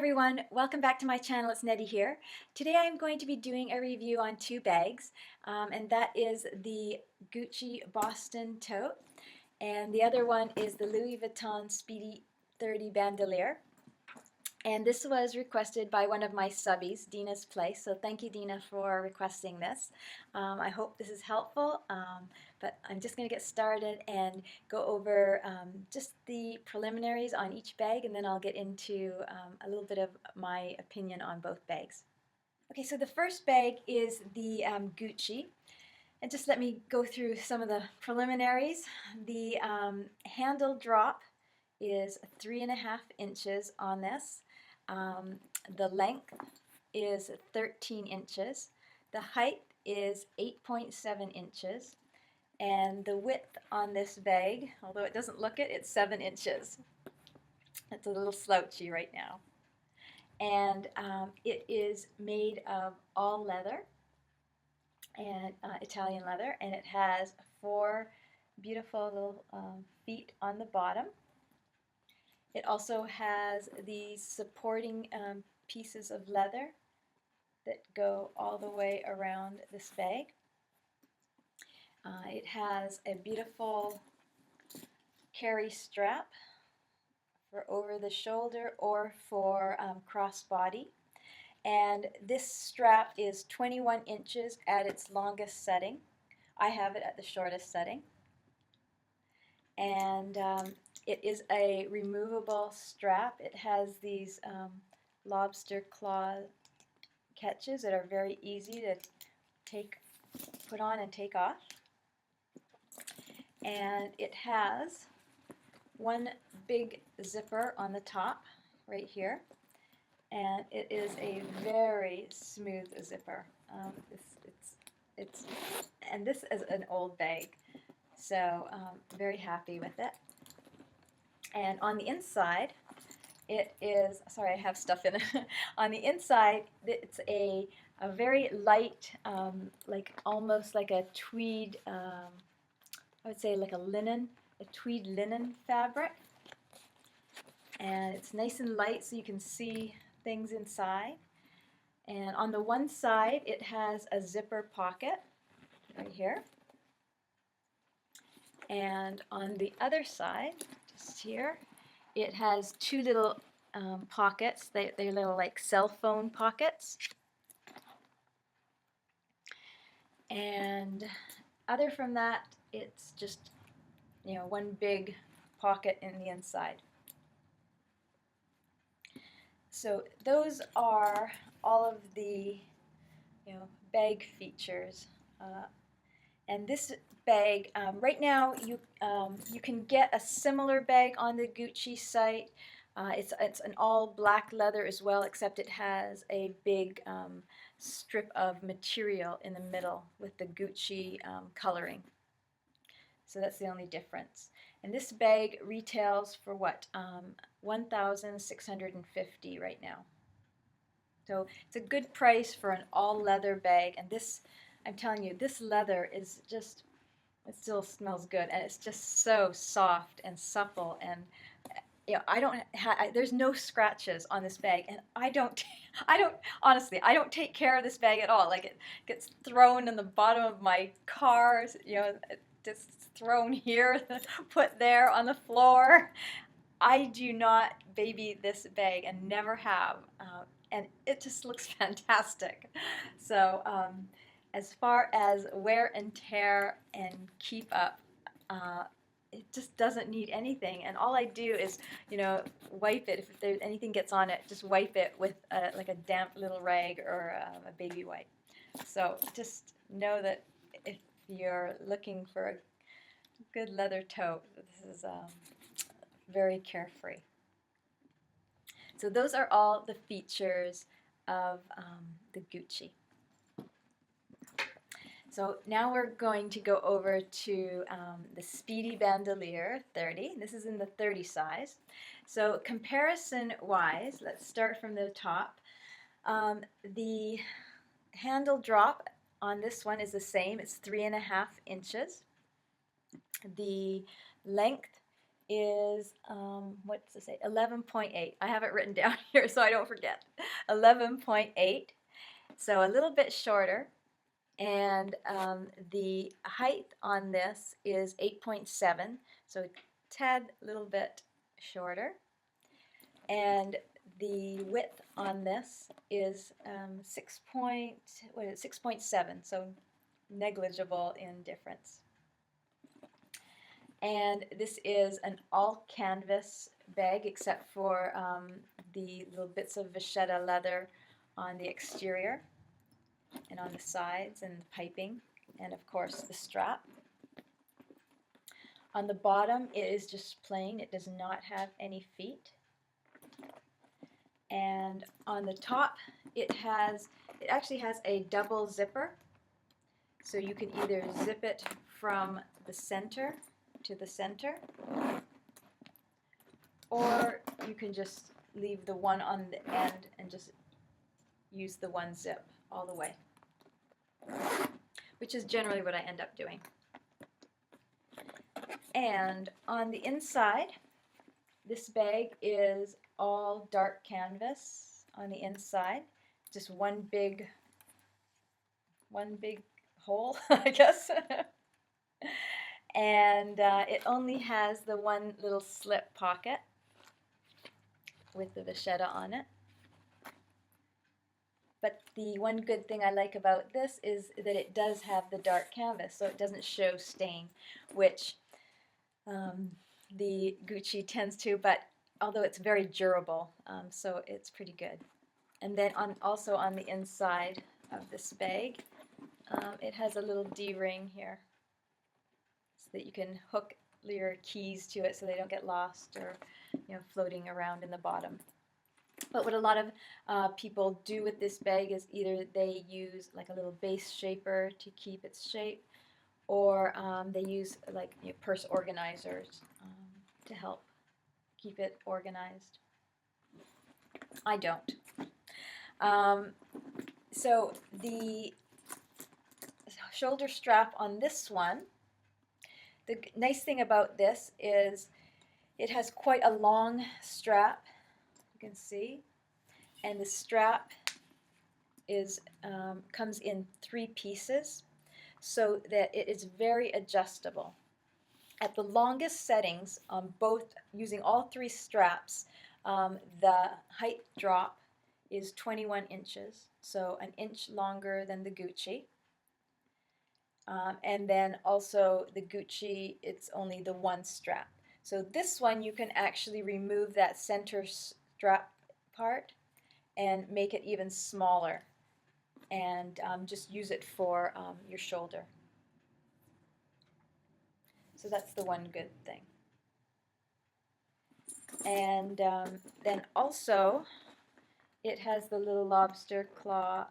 everyone, welcome back to my channel. It's Nettie here. Today I'm going to be doing a review on two bags, and that is the Gucci Boston tote, and the other one is the Louis Vuitton Speedy 30 bandolier. And this was requested by one of my subbies, Dina's Place, so thank you, Dina, for requesting this. I hope this is helpful, but I'm just going to get started and go over just the preliminaries on each bag, and then I'll get into a little bit of my opinion on both bags. Okay, so the first bag is the Gucci. And just let me go through some of the preliminaries. The handle drop is 3.5 inches on this. The length is 13 inches. The height is 8.7 inches. And the width on this bag, although it doesn't look it, it's 7 inches. It's a little slouchy right now. And it is made of all leather and Italian leather, and it has 4 beautiful little feet on the bottom. It also has these supporting pieces of leather that go all the way around this bag. It has a beautiful carry strap for over the shoulder or for crossbody. And this strap is 21 inches at its longest setting. I have it at the shortest setting. And it is a removable strap. It has these lobster claw catches that are very easy to put on and take off. And it has one big zipper on the top right here. And it is a very smooth zipper. And this is an old bag, so very happy with it. And on the inside, it is, sorry, I have stuff in it. On the inside, it's a very light, like almost like a tweed, I would say like a tweed linen fabric. And it's nice and light so you can see things inside. And on the one side, it has a zipper pocket right here. And on the other side, just here, it has 2 little pockets. They're little like cell phone pockets. And other from that, it's just, you know, one big pocket in the inside. So those are all of the, you know, bag features. And this bag, right now you can get a similar bag on the Gucci site. It's an all black leather as well, except it has a big strip of material in the middle with the Gucci coloring. So that's the only difference. And this bag retails for what? $1,650 right now. So it's a good price for an all leather bag. And this, I'm telling you, this leather is just, it still smells good, and it's just so soft and supple, and you know, there's no scratches on this bag, and I don't honestly, I don't take care of this bag at all. Like, it gets thrown in the bottom of my car, you know, just thrown here, put there on the floor. I do not baby this bag and never have, and it just looks fantastic. So as far as wear and tear and keep up, it just doesn't need anything. And all I do is, you know, wipe it. If there's anything gets on it, just wipe it with like a damp little rag or a baby wipe. So just know that if you're looking for a good leather tote, this is very carefree. So those are all the features of the Gucci. So now we're going to go over to the Speedy Bandolier 30. This is in the 30 size. So comparison-wise, let's start from the top. The handle drop on this one is the same. It's 3.5 inches. The length is, what does it say? 11.8. I have it written down here so I don't forget. 11.8. So a little bit shorter. And the height on this is 8.7, so a tad little bit shorter. And the width on this is 6.7, so negligible in difference. And this is an all canvas bag except for the little bits of vachetta leather on the exterior and on the sides and the piping, and of course the strap. On the bottom it is just plain, it does not have any feet. And on the top it actually has a double zipper, so you can either zip it from the center to the center, or you can just leave the one on the end and just use the one zip all the way, which is generally what I end up doing. And on the inside, this bag is all dark canvas on the inside, just one big hole, I guess. And it only has the one little slip pocket with the vachetta on it. But the one good thing I like about this is that it does have the dark canvas, so it doesn't show stain, which the Gucci tends to, but although it's very durable, so it's pretty good. And then also on the inside of this bag, it has a little D-ring here, so that you can hook your keys to it so they don't get lost or floating around in the bottom. But what a lot of people do with this bag is either they use like a little base shaper to keep its shape, or they use like purse organizers to help keep it organized. I don't. So the shoulder strap on this one, the nice thing about this is it has quite a long strap, you can see, and the strap is comes in 3 pieces so that it is very adjustable. At the longest settings on both, using all 3 straps, the height drop is 21 inches, so an inch longer than the Gucci. And then also the Gucci, it's only the one strap. So this one you can actually remove that center strap part and make it even smaller, and just use it for your shoulder. So that's the one good thing. And then also it has the little lobster claw,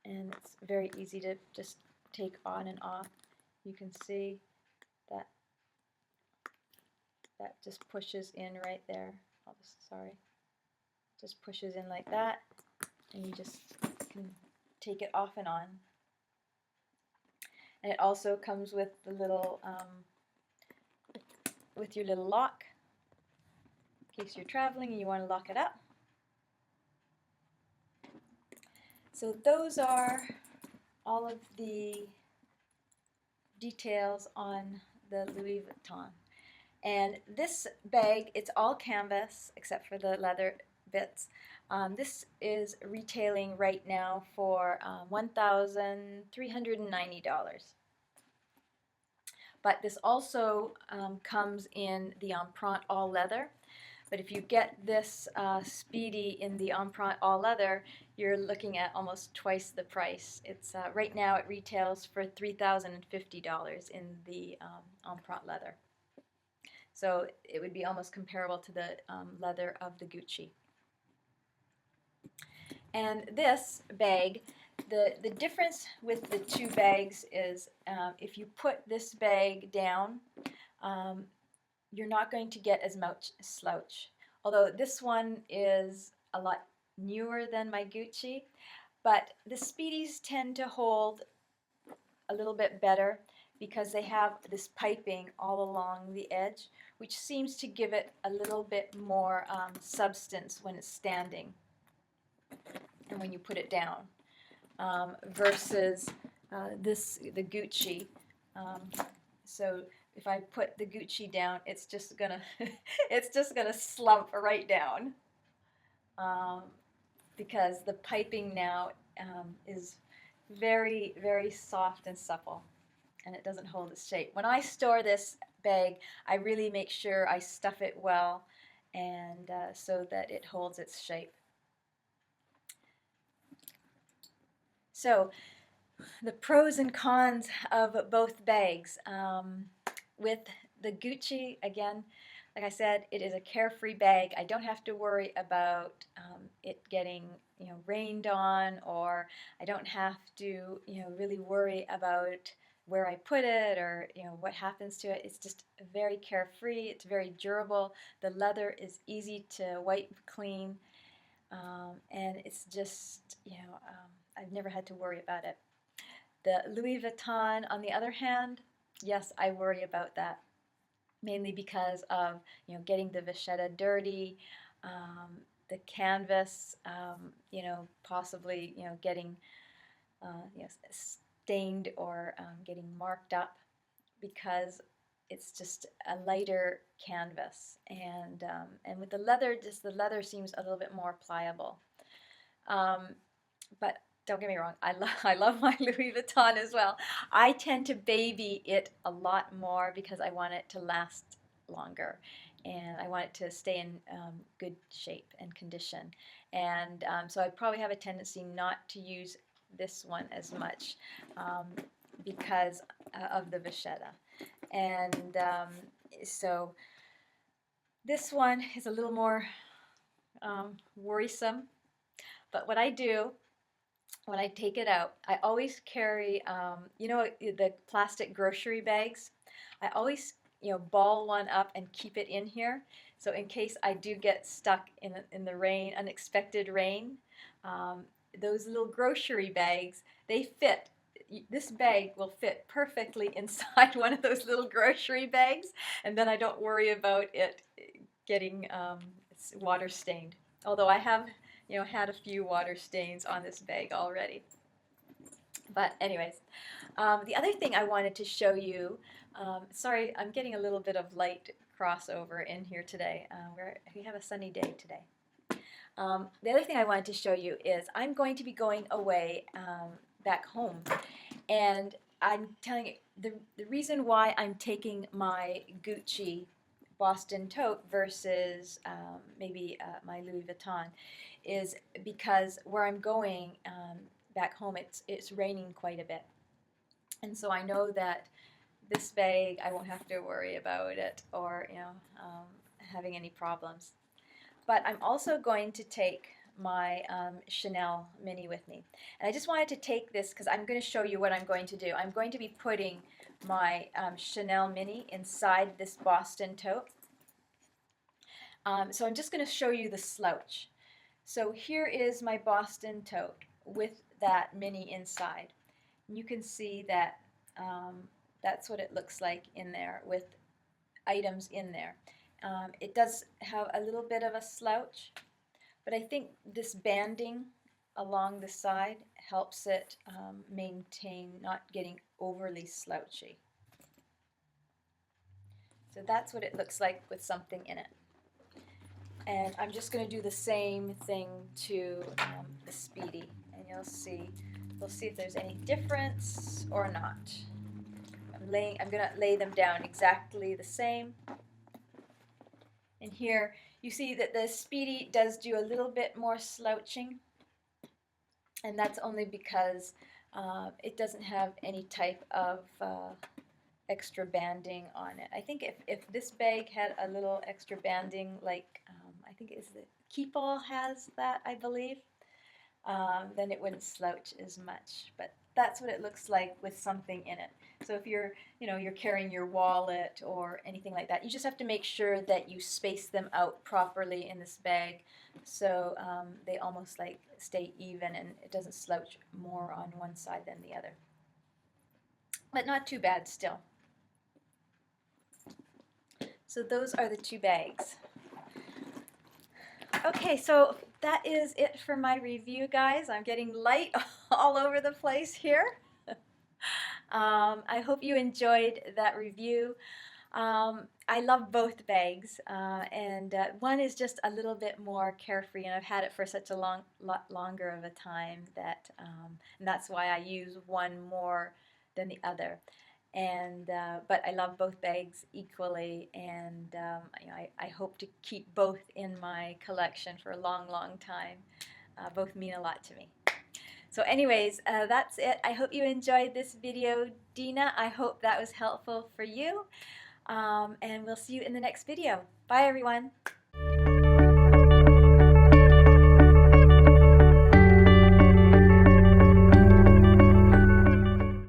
and it's very easy to just take on and off. You can see that that just pushes in right there. Just pushes in like that, and you just can take it off and on. And it also comes with the little with your little lock in case you're traveling and you want to lock it up. So those are all of the details on the Louis Vuitton. And this bag, it's all canvas except for the leather bits. This is retailing right now for $1,390. But this also comes in the Empriente all leather. But if you get this Speedy in the Empriente all leather, you're looking at almost twice the price. It's right now it retails for $3,050 in the Empriente leather. So it would be almost comparable to the leather of the Gucci. And this bag, the difference with the 2 bags is if you put this bag down, you're not going to get as much slouch. Although this one is a lot newer than my Gucci, but the Speedies tend to hold a little bit better. because they have this piping all along the edge, which seems to give it a little bit more substance when it's standing and when you put it down, versus the Gucci. So if I put the Gucci down, it's just gonna it's just gonna slump right down, because the piping now is very, very soft and supple, and it doesn't hold its shape. When I store this bag, I really make sure I stuff it well, and so that it holds its shape. So the pros and cons of both bags. With the Gucci, again, like I said, it is a carefree bag. I don't have to worry about it getting, rained on, or I don't have to, really worry about where I put it, or what happens to it. It's just very carefree. It's very durable. The leather is easy to wipe clean, and it's just, I've never had to worry about it. The Louis Vuitton, on the other hand, yes, I worry about that, mainly because of getting the vachetta dirty, the canvas, possibly getting stained or getting marked up, because it's just a lighter canvas, and with the leather, just the leather seems a little bit more pliable. But don't get me wrong, I love my Louis Vuitton as well. I tend to baby it a lot more because I want it to last longer, and I want it to stay in good shape and condition. And so I probably have a tendency not to use this one as much because of the vachetta. And so this one is a little more worrisome. But what I do when I take it out, I always carry, the plastic grocery bags. I always, ball one up and keep it in here. So in case I do get stuck in the rain, unexpected rain, those little grocery bags, they fit. This bag will fit perfectly inside one of those little grocery bags, and then I don't worry about it getting water stained. Although I have had a few water stains on this bag already. But anyways, the other thing I wanted to show you, sorry, I'm getting a little bit of light crossover in here today. We have a sunny day today. The other thing I wanted to show you is I'm going to be going away back home, and I'm telling you, the reason why I'm taking my Gucci Boston tote versus maybe my Louis Vuitton is because where I'm going back home, it's raining quite a bit, and so I know that this bag, I won't have to worry about it, or having any problems. But I'm also going to take my Chanel Mini with me, and I just wanted to take this because I'm going to show you what I'm going to do. I'm going to be putting my Chanel Mini inside this Boston tote. So I'm just going to show you the Slouch. So here is my Boston tote with that Mini inside. You can see that that's what it looks like in there with items in there. It does have a little bit of a slouch, but I think this banding along the side helps it maintain not getting overly slouchy. So that's what it looks like with something in it. And I'm just going to do the same thing to the Speedy, and you'll see if there's any difference or not. I'm going to lay them down exactly the same. And here you see that the Speedy does do a little bit more slouching, and that's only because it doesn't have any type of extra banding on it. I think if this bag had a little extra banding, like I think it's the Keepall has that, I believe, then it wouldn't slouch as much. But that's what it looks like with something in it. So if you're carrying your wallet or anything like that, you just have to make sure that you space them out properly in this bag, so they almost like stay even and it doesn't slouch more on one side than the other. but not too bad still. So those are the 2 bags. Okay, so that is it for my review, guys. I'm getting light all over the place here. I hope you enjoyed that review. I love both bags, and one is just a little bit more carefree, and I've had it for such a lot longer of a time that, and that's why I use one more than the other. And but I love both bags equally, and you know, I hope to keep both in my collection for a long, long time. Both mean a lot to me. So anyways, that's it. I hope you enjoyed this video, Dina. I hope that was helpful for you. And we'll see you in the next video. Bye, everyone.